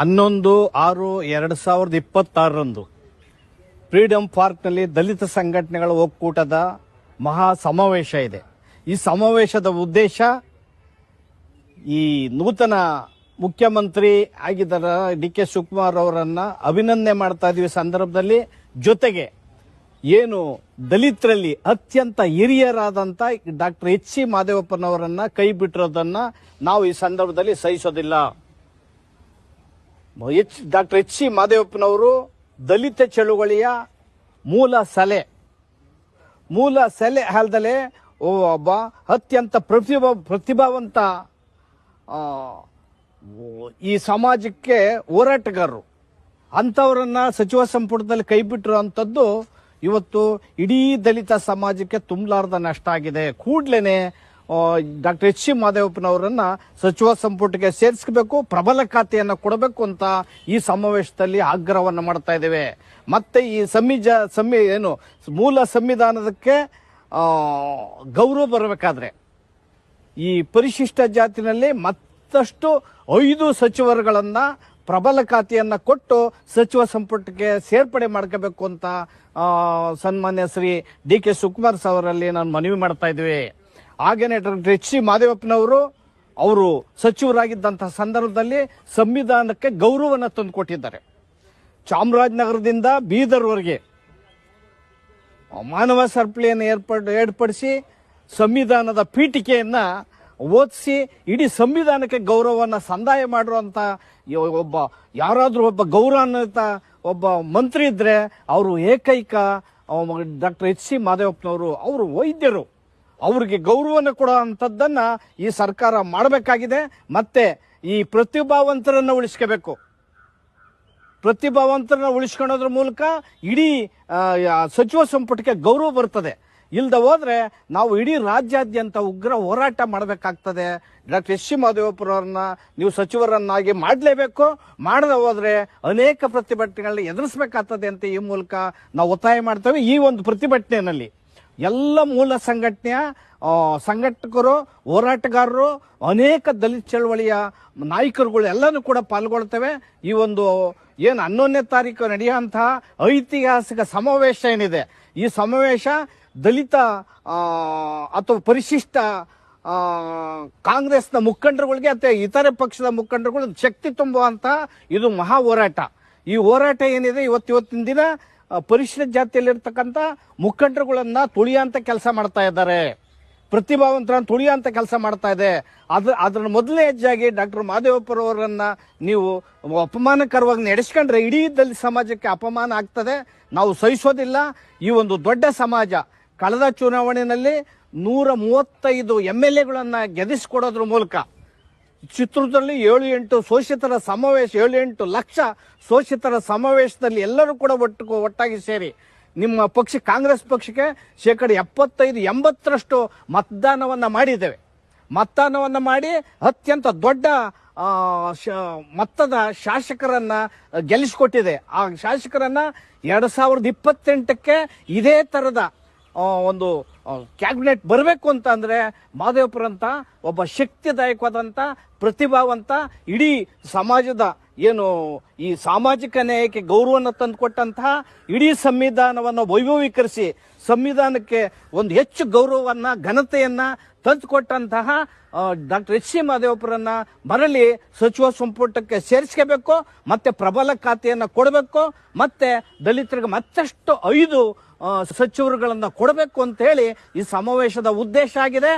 11/6/2026 freedom ಪಾರ್ಕ್ನಲ್ಲಿ ದಲಿತ ಸಂಘಟನೆಗಳ ಒಕ್ಕೂಟದ ಮಹಾ ಸಮಾವೇಶ ಇದೆ. ಈ ಸಮಾವೇಶದ ಉದ್ದೇಶ ಈ ನೂತನ ಮುಖ್ಯಮಂತ್ರಿ ಆಗಿದ್ದ ಡಿ.ಕೆ. ಶಿವಕುಮಾರ್ ಅವರನ್ನ ಅಭಿನಂದನೆ ಮಾಡ್ತಾ ಇದೀವಿ ಸಂದರ್ಭದಲ್ಲಿ, ಜೊತೆಗೆ ಏನು ದಲಿತರಲ್ಲಿ ಅತ್ಯಂತ ಹಿರಿಯರಾದಂಥ ಡಾಕ್ಟರ್ ಎಚ್.ಸಿ. ಮಾದೇವಪ್ಪನವರನ್ನ ಕೈ ಬಿಟ್ಟಿರೋದನ್ನ ನಾವು ಈ ಸಂದರ್ಭದಲ್ಲಿ ಸಹಿಸೋದಿಲ್ಲ. ಡಾಕ್ಟರ್ ಎಚ್.ಸಿ. ಮಾದೇವಪ್ಪನವರು ದಲಿತ ಚಳುವಳಿಯ ಮೂಲ ಸೆಲೆ ಅಲ್ಲದೆ ಒಬ್ಬ ಅತ್ಯಂತ ಪ್ರತಿಭಾವಂತ ಈ ಸಮಾಜಕ್ಕೆ ಹೋರಾಟಗಾರರು. ಅಂಥವರನ್ನ ಸಚಿವ ಸಂಪುಟದಲ್ಲಿ ಕೈ ಬಿಟ್ಟಿರುವಂಥದ್ದು ಇವತ್ತು ಇಡೀ ದಲಿತ ಸಮಾಜಕ್ಕೆ ತುಂಬಲಾರದ ನಷ್ಟ ಆಗಿದೆ. ಕೂಡಲೇ ಡಾಕ್ಟರ್ ಎಚ್.ಸಿ. ಮಾದೇವಪ್ಪನವರನ್ನ ಸಚಿವ ಸಂಪುಟಕ್ಕೆ ಸೇರಿಸಬೇಕು, ಪ್ರಬಲ ಖಾತೆಯನ್ನು ಕೊಡಬೇಕು ಅಂತ ಈ ಸಮಾವೇಶದಲ್ಲಿ ಆಗ್ರಹವನ್ನು ಮಾಡ್ತಾ ಇದ್ದೇವೆ. ಮತ್ತೆ ಈ ಮೂಲ ಸಂವಿಧಾನಕ್ಕೆ ಗೌರವ ಬರಬೇಕಾದ್ರೆ ಈ ಪರಿಶಿಷ್ಟ ಜಾತಿನಲ್ಲಿ ಮತ್ತಷ್ಟು 5 ಸಚಿವರುಗಳನ್ನ ಪ್ರಬಲ ಖಾತೆಯನ್ನ ಕೊಟ್ಟು ಸಚಿವ ಸಂಪುಟಕ್ಕೆ ಸೇರ್ಪಡೆ ಮಾಡ್ಕೋಬೇಕು ಅಂತ ಸನ್ಮಾನ್ಯ ಶ್ರೀ ಡಿ.ಕೆ. ಶಿವಕುಮಾರ್ ಅವರಲ್ಲಿ ನಾನು ಮನವಿ ಮಾಡ್ತಾ ಇದ್ವಿ. ಹಾಗೇನೆ ಡಾಕ್ಟರ್ ಎಚ್.ಸಿ. ಮಾದೇವಪ್ಪನವರು ಅವರು ಸಚಿವರಾಗಿದ್ದಂತಹ ಸಂದರ್ಭದಲ್ಲಿ ಸಂವಿಧಾನಕ್ಕೆ ಗೌರವವನ್ನು ತಂದುಕೊಟ್ಟಿದ್ದಾರೆ. ಚಾಮರಾಜನಗರದಿಂದ ಬೀದರ್ವರೆಗೆ ಮಾನವ ಸರಪಳಿಯನ್ನು ಏರ್ಪಡಿಸಿ ಸಂವಿಧಾನದ ಪೀಠಿಕೆಯನ್ನ ಓದಿಸಿ ಇಡೀ ಸಂವಿಧಾನಕ್ಕೆ ಗೌರವವನ್ನು ಸಂದಾಯ ಮಾಡಿರುವಂತ ಯಾರಾದ್ರೂ ಒಬ್ಬ ಗೌರವಾನ್ವಿತ ಒಬ್ಬ ಮಂತ್ರಿ ಇದ್ರೆ ಅವರು ಏಕೈಕ ಡಾಕ್ಟರ್ ಎಚ್.ಸಿ. ಮಾದೇವಪ್ಪನವರು. ಅವರು ವೈದ್ಯರು, ಅವ್ರಿಗೆ ಗೌರವವನ್ನು ಕೊಡುವಂಥದ್ದನ್ನ ಈ ಸರ್ಕಾರ ಮಾಡಬೇಕಾಗಿದೆ. ಮತ್ತೆ ಈ ಪ್ರತಿಭಾವಂತರನ್ನ ಉಳಿಸ್ಕೋಬೇಕು. ಪ್ರತಿಭಾವಂತರನ್ನ ಉಳಿಸ್ಕೊಳ್ಳೋದ್ರ ಮೂಲಕ ಇಡೀ ಸಚಿವ ಸಂಪುಟಕ್ಕೆ ಗೌರವ ಬರ್ತದೆ. ಇಲ್ಲದೆ ಹೋದ್ರೆ ನಾವು ಇಡೀ ರಾಜ್ಯಾದ್ಯಂತ ಉಗ್ರ ಹೋರಾಟ ಮಾಡಬೇಕಾಗ್ತದೆ. ಡಾಕ್ಟರ್ ಎಚ್.ಸಿ. ಮಾದೇವಪ್ಪರವ್ರನ್ನ ನೀವು ಸಚಿವರನ್ನಾಗಿ ಮಾಡಲೇಬೇಕು. ಮಾಡದೆ ಹೋದ್ರೆ ಅನೇಕ ಪ್ರತಿಭಟನೆಗಳನ್ನ ಎದುರಿಸಬೇಕಾಗ್ತದೆ ಅಂತ ಈ ಮೂಲಕ ನಾವು ಒತ್ತಾಯ ಮಾಡ್ತೇವೆ. ಈ ಒಂದು ಪ್ರತಿಭಟನೆಯಲ್ಲಿ ಎಲ್ಲ ಮೂಲ ಸಂಘಟನೆಯ ಸಂಘಟಕರು, ಹೋರಾಟಗಾರರು, ಅನೇಕ ದಲಿತ ಚಳವಳಿಯ ನಾಯಕರುಗಳು ಎಲ್ಲನೂ ಕೂಡ ಪಾಲ್ಗೊಳ್ತೇವೆ. ಈ ಒಂದು ಏನು 11ನೇ ತಾರೀಕು ನಡೆಯುವಂತಹ ಐತಿಹಾಸಿಕ ಸಮಾವೇಶ ಏನಿದೆ, ಈ ಸಮಾವೇಶ ದಲಿತ ಅಥವಾ ಪರಿಶಿಷ್ಟ ಕಾಂಗ್ರೆಸ್ನ ಮುಖಂಡರುಗಳಿಗೆ ಅಥವಾ ಇತರೆ ಪಕ್ಷದ ಮುಖಂಡರುಗಳು ಶಕ್ತಿ ತುಂಬುವಂತ ಇದು ಮಹಾ ಹೋರಾಟ. ಈ ಹೋರಾಟ ಏನಿದೆ ಇವತ್ತಿನ ದಿನ ಪರಿಶಿಷ್ಟ ಜಾತಿಯಲ್ಲಿರ್ತಕ್ಕಂಥ ಮುಖಂಡರುಗಳನ್ನ ತುಳಿಯಂತ ಕೆಲಸ ಮಾಡ್ತಾ ಇದ್ದಾರೆ, ಪ್ರತಿಭಾವಂತರನ್ನ ತುಳಿಯಂತ ಕೆಲಸ ಮಾಡ್ತಾ ಇದೆ. ಅದರ ಮೊದಲನೇ ಹೆಜ್ಜೆಯಾಗಿ ಡಾಕ್ಟರ್ ಮಾದೇವಪ್ಪರವರನ್ನ ನೀವು ಅಪಮಾನಕರವಾಗಿ ನಡೆಸ್ಕೊಂಡ್ರೆ ಇಡೀ ದಲಿತ ಸಮಾಜಕ್ಕೆ ಅಪಮಾನ ಆಗ್ತದೆ. ನಾವು ಸಹಿಸೋದಿಲ್ಲ. ಈ ಒಂದು ದೊಡ್ಡ ಸಮಾಜ ಕಳೆದ ಚುನಾವಣೆಯಲ್ಲಿ 135 MLAಗಳನ್ನ ಗೆಲ್ಲಿಸಿಕೊಡೋದ್ರ ಮೂಲಕ ಚಿತ್ರದುರ್ಗದಲ್ಲಿ 7-8 ಶೋಷಿತರ ಸಮಾವೇಶ, 7-8 ಲಕ್ಷ ಶೋಷಿತರ ಸಮಾವೇಶದಲ್ಲಿ ಎಲ್ಲರೂ ಕೂಡ ಒಟ್ಟಾಗಿ ಸೇರಿ ನಿಮ್ಮ ಪಕ್ಷ ಕಾಂಗ್ರೆಸ್ ಪಕ್ಷಕ್ಕೆ 75-80ರಷ್ಟು ಮತದಾನವನ್ನ ಮಾಡಿದ್ದೇವೆ. ಮತದಾನವನ್ನ ಮಾಡಿ ಅತ್ಯಂತ ದೊಡ್ಡ ಮತದ ಶಾಸಕರನ್ನ ಗೆಲ್ಲಿಸಿಕೊಟ್ಟಿದೆ. ಆ ಶಾಸಕರನ್ನ 2028ಕ್ಕೆ ಇದೇ ತರದ ಒಂದು ಕ್ಯಾಬಿನೆಟ್ ಬರಬೇಕು ಅಂತ ಅಂದ್ರೆ ಮಾದೇವಪ್ಪರಂತ ಒಬ್ಬ ಶಕ್ತಿದಾಯಕವಾದಂತ ಪ್ರತಿಭಾವಂತ ಇಡೀ ಸಮಾಜದ ಏನು ಈ ಸಾಮಾಜಿಕ ನ್ಯಾಯಕ್ಕೆ ಗೌರವವನ್ನು ತಂದುಕೊಟ್ಟಂತಹ, ಇಡೀ ಸಂವಿಧಾನವನ್ನು ವೈಭವೀಕರಿಸಿ ಸಂವಿಧಾನಕ್ಕೆ ಒಂದು ಹೆಚ್ಚು ಗೌರವವನ್ನ ಘನತೆಯನ್ನ ತಂದುಕೊಟ್ಟಂತಹ ಡಾಕ್ಟರ್ ಎಚ್.ಸಿ. ಮಾದೇವಪ್ಪರನ್ನ ಮರಳಿ ಸಚಿವ ಸಂಪುಟಕ್ಕೆ ಸೇರಿಸ್ಕೋಬೇಕು, ಮತ್ತೆ ಪ್ರಬಲ ಖಾತೆಯನ್ನ ಕೊಡಬೇಕು, ಮತ್ತೆ ದಲಿತರಿಗೆ ಮತ್ತಷ್ಟು 5 ಸಚಿವರುಗಳನ್ನ ಕೊಡಬೇಕು ಅಂತ ಹೇಳಿ ಈ ಸಮಾವೇಶದ ಉದ್ದೇಶ ಆಗಿದೆ.